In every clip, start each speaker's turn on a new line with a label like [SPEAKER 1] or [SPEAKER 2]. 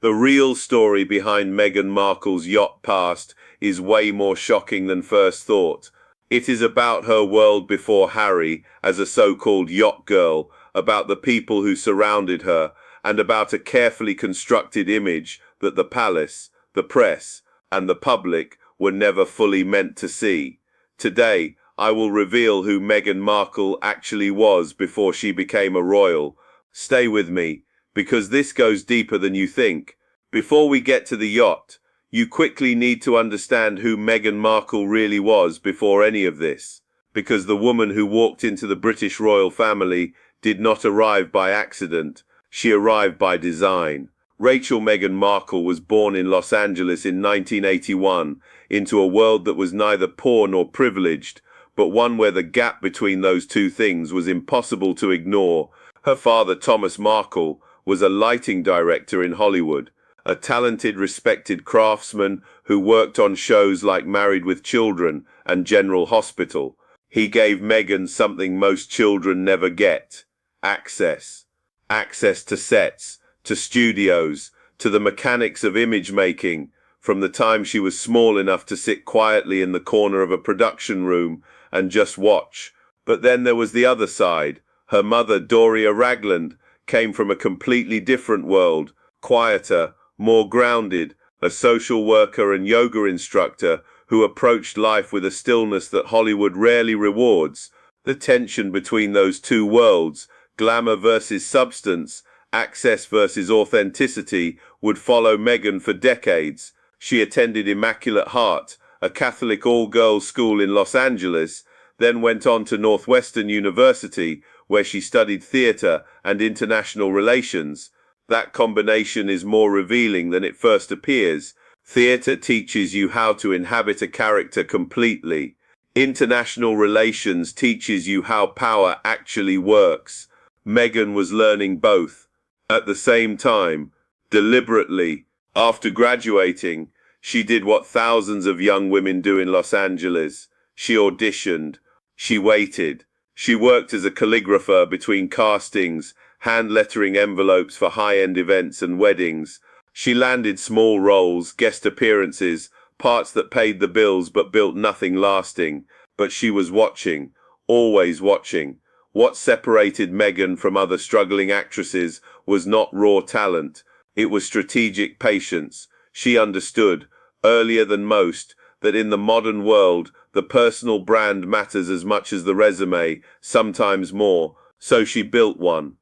[SPEAKER 1] The real story behind Meghan Markle's yacht past is way more shocking than first thought. It is about her world before Harry as a so-called yacht girl, about the people who surrounded her, and about a carefully constructed image that the palace, the press, and the public were never fully meant to see. Today, I will reveal who Meghan Markle actually was before she became a royal. Stay with me, because this goes deeper than you think. Before we get to the yacht, you quickly need to understand who Meghan Markle really was before any of this, because the woman who walked into the British royal family did not arrive by accident, she arrived by design. Rachel Meghan Markle was born in Los Angeles in 1981 into a world that was neither poor nor privileged, but one where the gap between those two things was impossible to ignore. Her father, Thomas Markle, was a lighting director in Hollywood, a talented, respected craftsman who worked on shows like Married with Children and General Hospital. He gave Meghan something most children never get: access. Access to sets, to studios, to the mechanics of image making, from the time she was small enough to sit quietly in the corner of a production room and just watch. But then there was the other side. Her mother, Doria Ragland, came from a completely different world, quieter, more grounded, a social worker and yoga instructor who approached life with a stillness that Hollywood rarely rewards. The tension between those two worlds, glamour versus substance, access versus authenticity, would follow Meghan for decades. She attended Immaculate Heart, a Catholic all-girls school in Los Angeles, then went on to Northwestern University, where she studied theatre and international relations. That combination is more revealing than it first appears. Theatre teaches you how to inhabit a character completely. International relations teaches you how power actually works. Meghan was learning both. At the same time, deliberately, after graduating, she did what thousands of young women do in Los Angeles. She auditioned. She waited. She worked as a calligrapher between castings, hand-lettering envelopes for high-end events and weddings. She landed small roles, guest appearances, parts that paid the bills but built nothing lasting. But she was watching, always watching. What separated Meghan from other struggling actresses was not raw talent. It was strategic patience. She understood, earlier than most, that in the modern world, the personal brand matters as much as the resume, sometimes more. So she built one.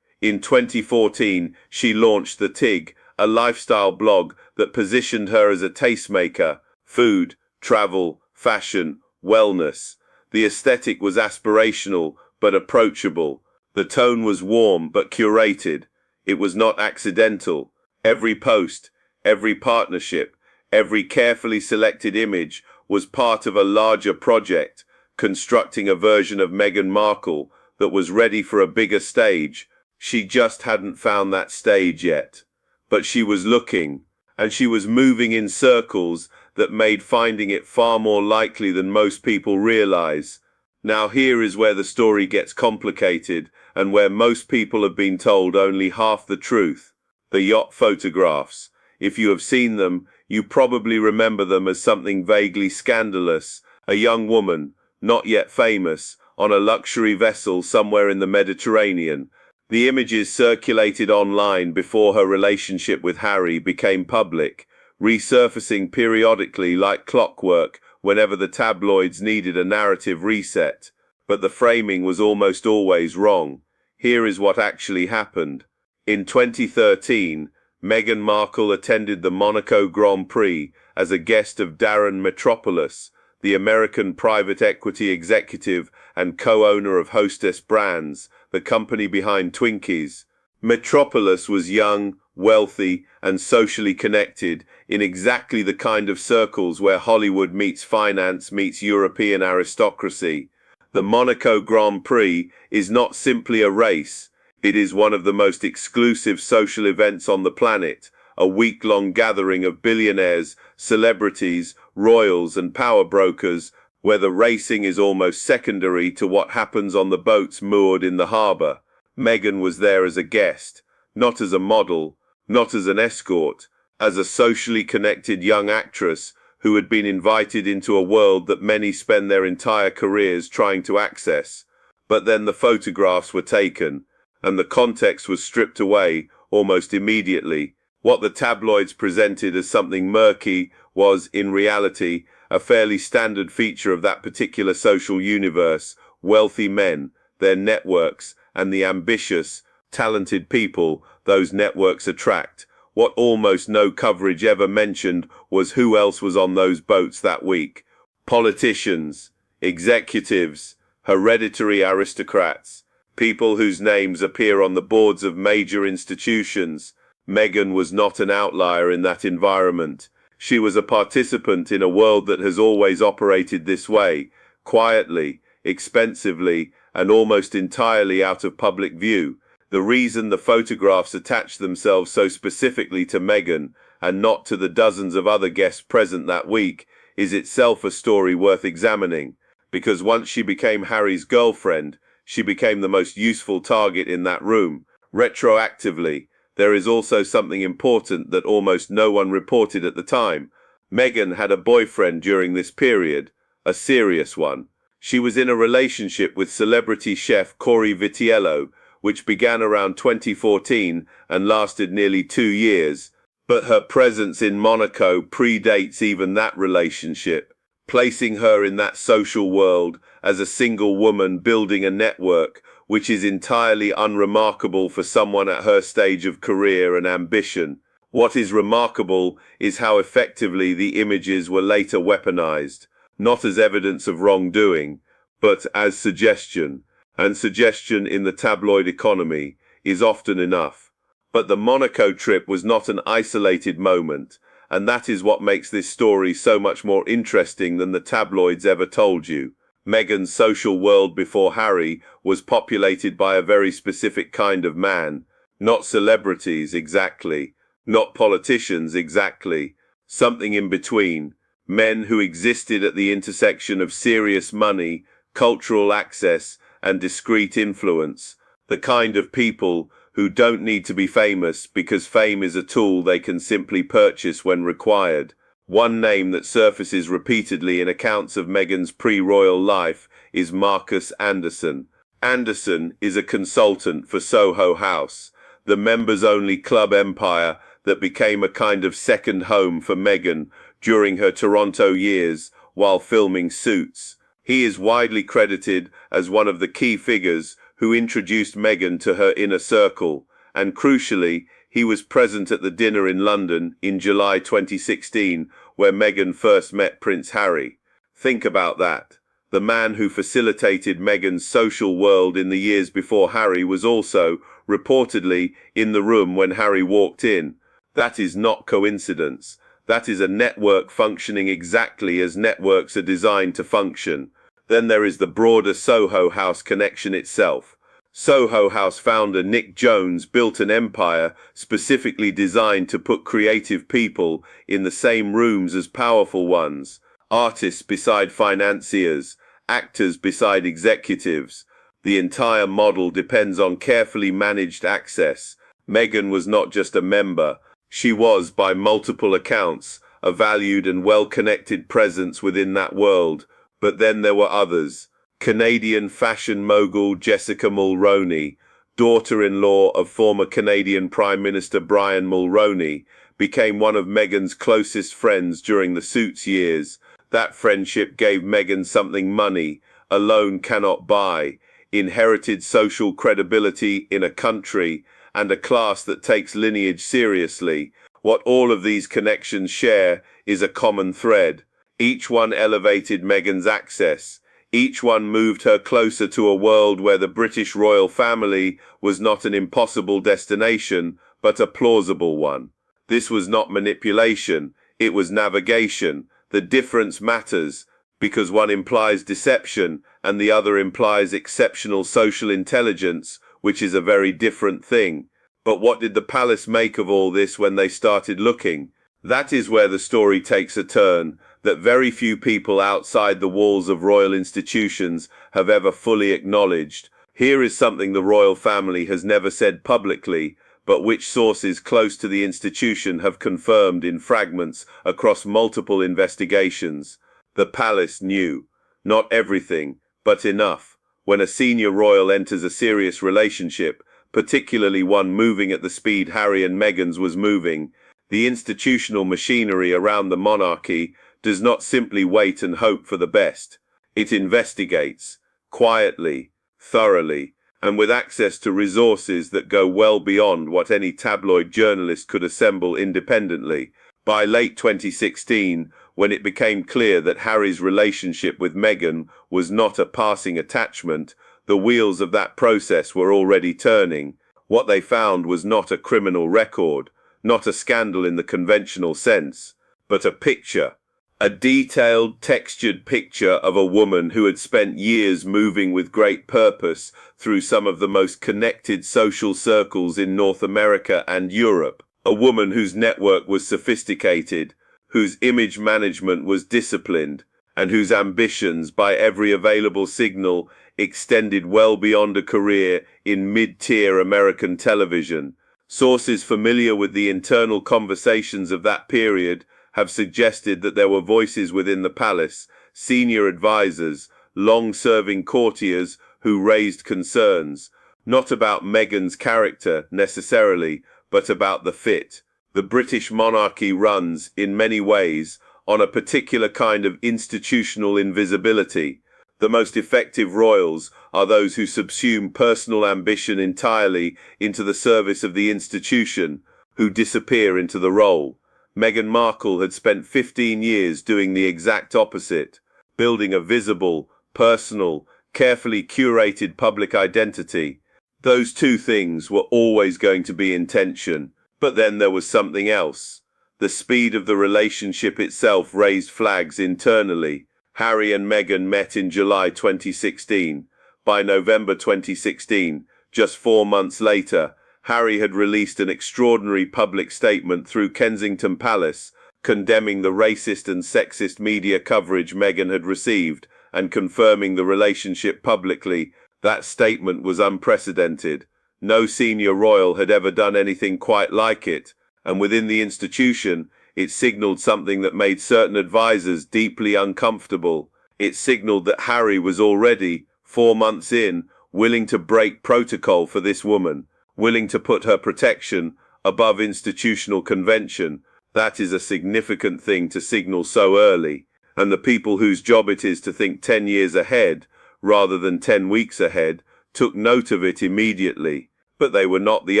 [SPEAKER 1] In 2014, she launched The Tig, a lifestyle blog that positioned her as a tastemaker: food, travel, fashion, wellness. The aesthetic was aspirational but approachable. The tone was warm but curated. It was not accidental. Every post, every partnership, every carefully selected image was part of a larger project, constructing a version of Meghan Markle that was ready for a bigger stage. She just hadn't found that stage yet. But she was looking, and she was moving in circles that made finding it far more likely than most people realize. Now here is where the story gets complicated, and where most people have been told only half the truth. The yacht photographs. If you have seen them, you probably remember them as something vaguely scandalous. A young woman, not yet famous, on a luxury vessel somewhere in the Mediterranean. The images circulated online before her relationship with Harry became public, resurfacing periodically like clockwork whenever the tabloids needed a narrative reset. But the framing was almost always wrong. Here is what actually happened. In 2013, Meghan Markle attended the Monaco Grand Prix as a guest of Darren Metropolis, the American private equity executive and co-owner of Hostess Brands, the company behind Twinkies. Metropolis was young, wealthy, and socially connected in exactly the kind of circles where Hollywood meets finance meets European aristocracy. The Monaco Grand Prix is not simply a race. It is one of the most exclusive social events on the planet, a week-long gathering of billionaires, celebrities, royals, and power brokers, where the racing is almost secondary to what happens on the boats moored in the harbour. Meghan was there as a guest, not as a model, not as an escort, as a socially connected young actress who had been invited into a world that many spend their entire careers trying to access. But then the photographs were taken, and the context was stripped away almost immediately. What the tabloids presented as something murky was, in reality, a fairly standard feature of that particular social universe: wealthy men, their networks, and the ambitious, talented people those networks attract. What almost no coverage ever mentioned was who else was on those boats that week. Politicians, executives, hereditary aristocrats, people whose names appear on the boards of major institutions. Meghan was not an outlier in that environment. She was a participant in a world that has always operated this way, quietly, expensively, and almost entirely out of public view. The reason the photographs attach themselves so specifically to Meghan, and not to the dozens of other guests present that week, is itself a story worth examining, because once she became Harry's girlfriend, she became the most useful target in that room. Retroactively, there is also something important that almost no one reported at the time. Meghan had a boyfriend during this period, a serious one. She was in a relationship with celebrity chef Corey Vitiello, which began around 2014 and lasted nearly 2 years. But her presence in Monaco predates even that relationship, placing her in that social world as a single woman building a network, which is entirely unremarkable for someone at her stage of career and ambition. What is remarkable is how effectively the images were later weaponized, not as evidence of wrongdoing, but as suggestion. And suggestion in the tabloid economy is often enough. But the Monaco trip was not an isolated moment, and that is what makes this story so much more interesting than the tabloids ever told you. Meghan's social world before Harry was populated by a very specific kind of man, not celebrities exactly, not politicians exactly, something in between, men who existed at the intersection of serious money, cultural access, and discreet influence, the kind of people who don't need to be famous because fame is a tool they can simply purchase when required. One name that surfaces repeatedly in accounts of Meghan's pre-royal life is Marcus Anderson. Anderson is a consultant for Soho House, the members-only club empire that became a kind of second home for Meghan during her Toronto years while filming Suits. He is widely credited as one of the key figures who introduced Meghan to her inner circle, and crucially, he was present at the dinner in London in July 2016, where Meghan first met Prince Harry. Think about that. The man who facilitated Meghan's social world in the years before Harry was also, reportedly, in the room when Harry walked in. That is not coincidence. That is a network functioning exactly as networks are designed to function. Then there is the broader Soho House connection itself. Soho House founder Nick Jones built an empire specifically designed to put creative people in the same rooms as powerful ones, artists beside financiers, actors beside executives. The entire model depends on carefully managed access. Meghan was not just a member, she was, by multiple accounts, a valued and well-connected presence within that world. But then there were others. Canadian fashion mogul Jessica Mulroney, daughter-in-law of former Canadian Prime Minister Brian Mulroney, became one of Meghan's closest friends during the Suits years. That friendship gave Meghan something money alone cannot buy: inherited social credibility in a country and a class that takes lineage seriously. What all of these connections share is a common thread. Each one elevated Meghan's access. Each one moved her closer to a world where the British royal family was not an impossible destination, but a plausible one. This was not manipulation, it was navigation. The difference matters, because one implies deception and the other implies exceptional social intelligence, which is a very different thing. But what did the palace make of all this when they started looking? That is where the story takes a turn that very few people outside the walls of royal institutions have ever fully acknowledged. Here is something the royal family has never said publicly, but which sources close to the institution have confirmed in fragments across multiple investigations. The palace knew. Not everything, but enough. When a senior royal enters a serious relationship, particularly one moving at the speed Harry and Meghan's was moving, the institutional machinery around the monarchy does not simply wait and hope for the best. It investigates, quietly, thoroughly, and with access to resources that go well beyond what any tabloid journalist could assemble independently. By late 2016, when it became clear that Harry's relationship with Meghan was not a passing attachment, the wheels of that process were already turning. What they found was not a criminal record, not a scandal in the conventional sense, but a picture. A detailed, textured picture of a woman who had spent years moving with great purpose through some of the most connected social circles in North America and Europe. A woman whose network was sophisticated, whose image management was disciplined, and whose ambitions, by every available signal, extended well beyond a career in mid-tier American television. Sources familiar with the internal conversations of that period have suggested that there were voices within the palace, senior advisors, long-serving courtiers who raised concerns, not about Meghan's character necessarily, but about the fit. The British monarchy runs, in many ways, on a particular kind of institutional invisibility. The most effective royals are those who subsume personal ambition entirely into the service of the institution, who disappear into the role. Meghan Markle had spent 15 years doing the exact opposite, building a visible, personal, carefully curated public identity. Those two things were always going to be in tension, but then there was something else. The speed of the relationship itself raised flags internally. Harry and Meghan met in July 2016. By November 2016, just 4 months later, Harry had released an extraordinary public statement through Kensington Palace, condemning the racist and sexist media coverage Meghan had received and confirming the relationship publicly. That statement was unprecedented. No senior royal had ever done anything quite like it, and within the institution, it signaled something that made certain advisors deeply uncomfortable. It signaled that Harry was already, 4 months in, willing to break protocol for this woman, willing to put her protection above institutional convention. That is a significant thing to signal so early, and the people whose job it is to think 10 years ahead, rather than 10 weeks ahead, took note of it immediately. But they were not the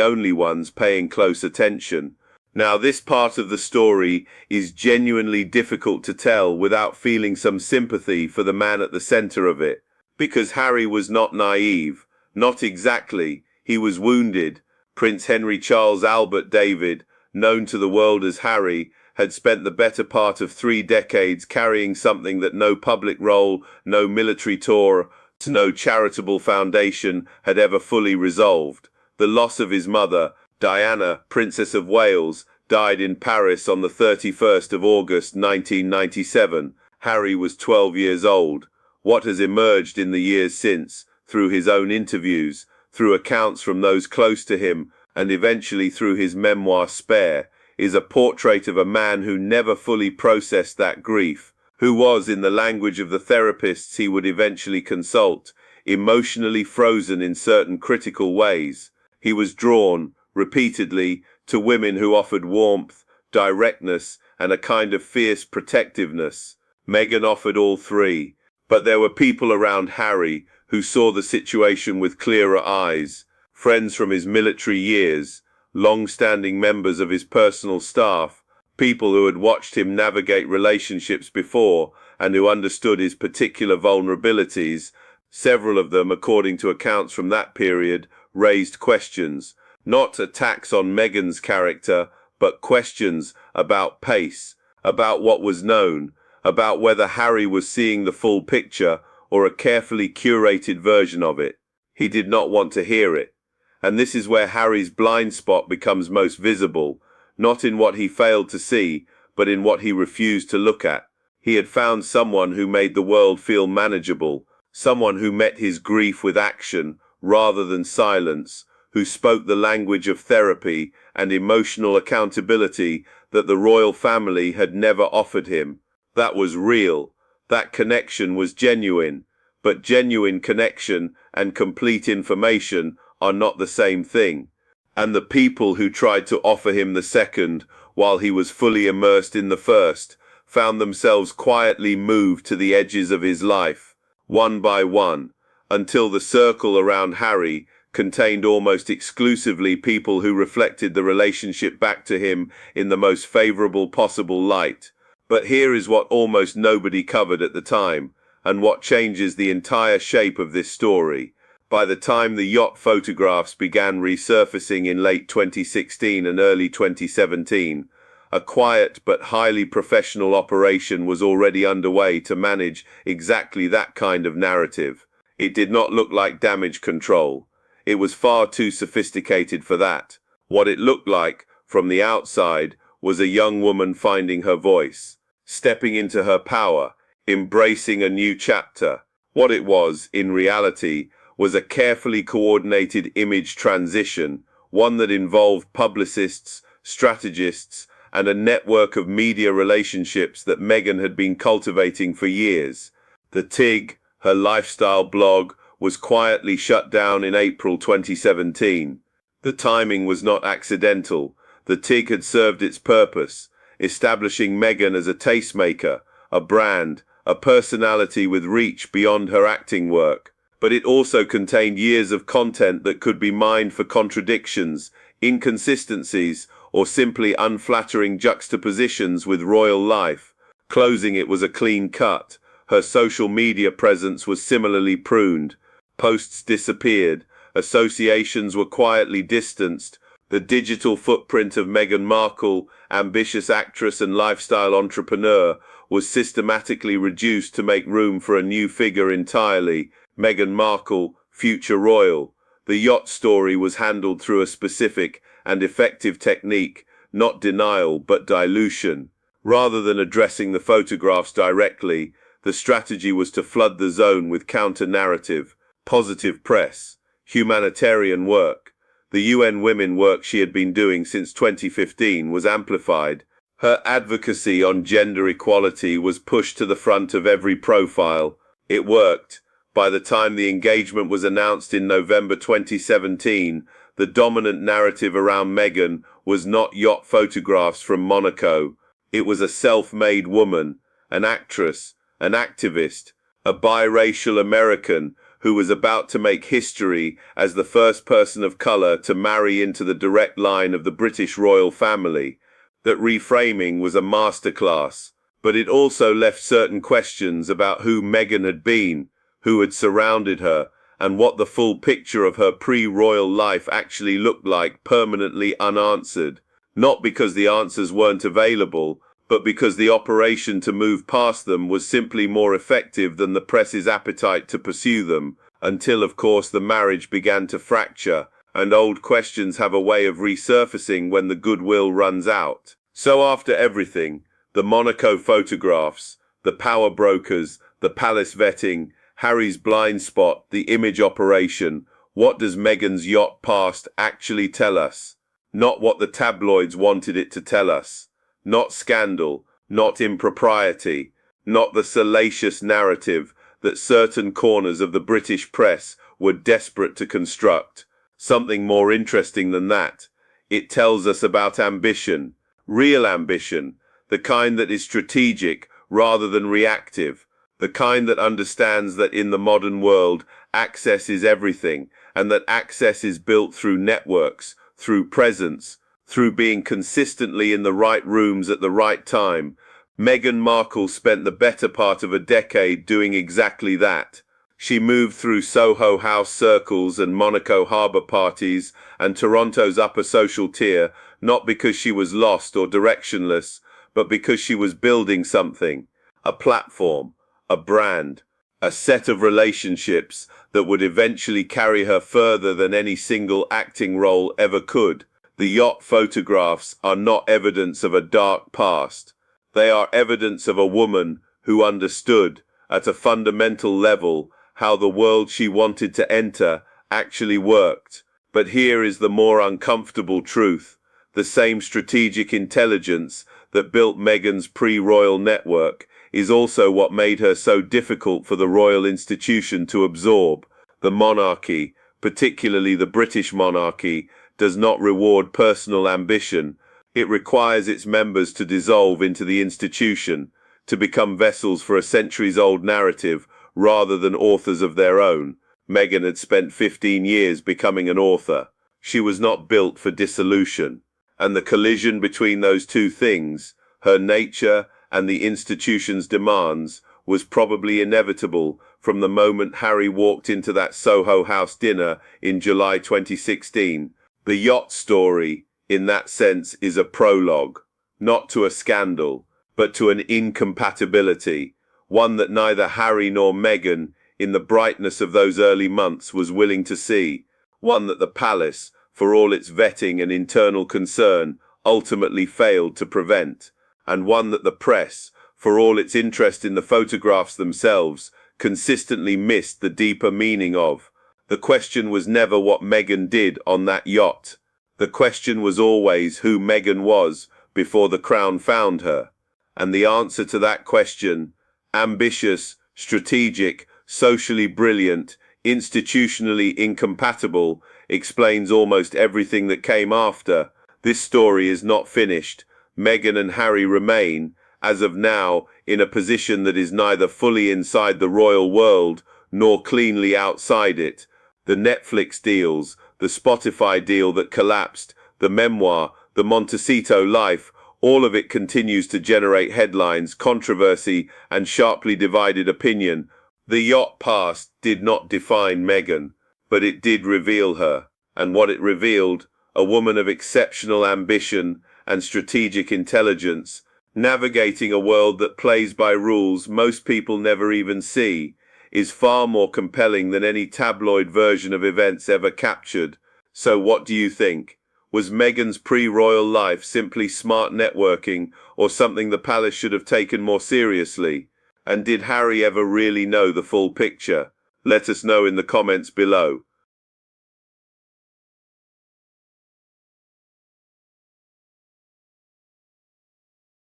[SPEAKER 1] only ones paying close attention. Now, this part of the story is genuinely difficult to tell without feeling some sympathy for the man at the center of it, because Harry was not naive, not exactly. He was wounded. Prince Henry Charles Albert David, known to the world as Harry, had spent the better part of 3 decades carrying something that no public role, no military tour, no charitable foundation had ever fully resolved. The loss of his mother, Diana, Princess of Wales, died in Paris on the 31st of August 1997. Harry was 12 years old. What has emerged in the years since, through his own interviews, through accounts from those close to him, and eventually through his memoir Spare, is a portrait of a man who never fully processed that grief, who was, in the language of the therapists he would eventually consult, emotionally frozen in certain critical ways. He was drawn, repeatedly, to women who offered warmth, directness, and a kind of fierce protectiveness. Meghan offered all three, but there were people around Harry who saw the situation with clearer eyes. Friends from his military years, long-standing members of his personal staff, people who had watched him navigate relationships before and who understood his particular vulnerabilities. Several of them, according to accounts from that period, raised questions, not attacks on Meghan's character, but questions about pace, about what was known, about whether Harry was seeing the full picture or a carefully curated version of it. He did not want to hear it. And this is where Harry's blind spot becomes most visible, not in what he failed to see, but in what he refused to look at. He had found someone who made the world feel manageable, someone who met his grief with action rather than silence, who spoke the language of therapy and emotional accountability that the royal family had never offered him. That was real. That connection was genuine. But genuine connection and complete information are not the same thing. And the people who tried to offer him the second, while he was fully immersed in the first, found themselves quietly moved to the edges of his life, one by one, until the circle around Harry contained almost exclusively people who reflected the relationship back to him in the most favorable possible light. But here is what almost nobody covered at the time, and what changes the entire shape of this story. By the time the yacht photographs began resurfacing in late 2016 and early 2017, a quiet but highly professional operation was already underway to manage exactly that kind of narrative. It did not look like damage control. It was far too sophisticated for that. What it looked like, from the outside, was a young woman finding her voice, stepping into her power, embracing a new chapter. What it was, in reality, was a carefully coordinated image transition, one that involved publicists, strategists, and a network of media relationships that Meghan had been cultivating for years. The TIG, her lifestyle blog, was quietly shut down in April 2017. The timing was not accidental. The TIG had served its purpose, establishing Meghan as a tastemaker, a brand, a personality with reach beyond her acting work. But it also contained years of content that could be mined for contradictions, inconsistencies, or simply unflattering juxtapositions with royal life. Closing it was a clean cut. Her social media presence was similarly pruned. Posts disappeared. Associations were quietly distanced. The digital footprint of Meghan Markle, ambitious actress and lifestyle entrepreneur, was systematically reduced to make room for a new figure entirely, Meghan Markle, future royal. The yacht story was handled through a specific and effective technique, not denial but dilution. Rather than addressing the photographs directly, the strategy was to flood the zone with counter-narrative, positive press, humanitarian work. The UN Women work she had been doing since 2015 was amplified. Her advocacy on gender equality was pushed to the front of every profile. It worked. By the time the engagement was announced in November 2017, the dominant narrative around Meghan was not yacht photographs from Monaco. It was a self-made woman, an actress, an activist, a biracial American who was about to make history as the first person of color to marry into the direct line of the British royal family. That reframing was a masterclass, but it also left certain questions about who Meghan had been, who had surrounded her, and what the full picture of her pre-royal life actually looked like, permanently unanswered. Not because the answers weren't available, but because the operation to move past them was simply more effective than the press's appetite to pursue them, until of course the marriage began to fracture, and old questions have a way of resurfacing when the goodwill runs out. So after everything, the Monaco photographs, the power brokers, the palace vetting, Harry's blind spot, the image operation, what does Meghan's yacht past actually tell us? Not what the tabloids wanted it to tell us. Not scandal, not impropriety, not the salacious narrative that certain corners of the British press were desperate to construct. Something more interesting than that. It tells us about ambition, real ambition, the kind that is strategic rather than reactive, the kind that understands that in the modern world, access is everything, and that access is built through networks, through presence, through being consistently in the right rooms at the right time. Meghan Markle spent the better part of a decade doing exactly that. She moved through Soho House circles and Monaco harbour parties and Toronto's upper social tier, not because she was lost or directionless, but because she was building something, a platform, a brand, a set of relationships that would eventually carry her further than any single acting role ever could. The yacht photographs are not evidence of a dark past. They are evidence of a woman who understood, at a fundamental level, how the world she wanted to enter actually worked. But here is the more uncomfortable truth. The same strategic intelligence that built Meghan's pre-royal network is also what made her so difficult for the royal institution to absorb. The monarchy, particularly the British monarchy, does not reward personal ambition. It requires its members to dissolve into the institution, to become vessels for a centuries-old narrative rather than authors of their own. Meghan had spent 15 years becoming an author. She was not built for dissolution. And the collision between those two things, her nature and the institution's demands, was probably inevitable from the moment Harry walked into that Soho House dinner in July 2016. The Yacht story, in that sense, is a prologue, not to a scandal, but to an incompatibility, one that neither Harry nor Meghan, in the brightness of those early months, was willing to see, one that the palace, for all its vetting and internal concern, ultimately failed to prevent, and one that the press, for all its interest in the photographs themselves, consistently missed the deeper meaning of. The question was never what Meghan did on that yacht. The question was always who Meghan was before the Crown found her. And the answer to that question, ambitious, strategic, socially brilliant, institutionally incompatible, explains almost everything that came after. This story is not finished. Meghan and Harry remain, as of now, in a position that is neither fully inside the royal world nor cleanly outside it. The Netflix deals, the Spotify deal that collapsed, the memoir, the Montecito life, all of it continues to generate headlines, controversy, and sharply divided opinion. The yacht past did not define Meghan, but it did reveal her. And what it revealed, a woman of exceptional ambition and strategic intelligence, navigating a world that plays by rules most people never even see, is far more compelling than any tabloid version of events ever captured. So what do you think? Was Meghan's pre-royal life simply smart networking, or something the palace should have taken more seriously? And did Harry ever really know the full picture? Let us know in the comments below.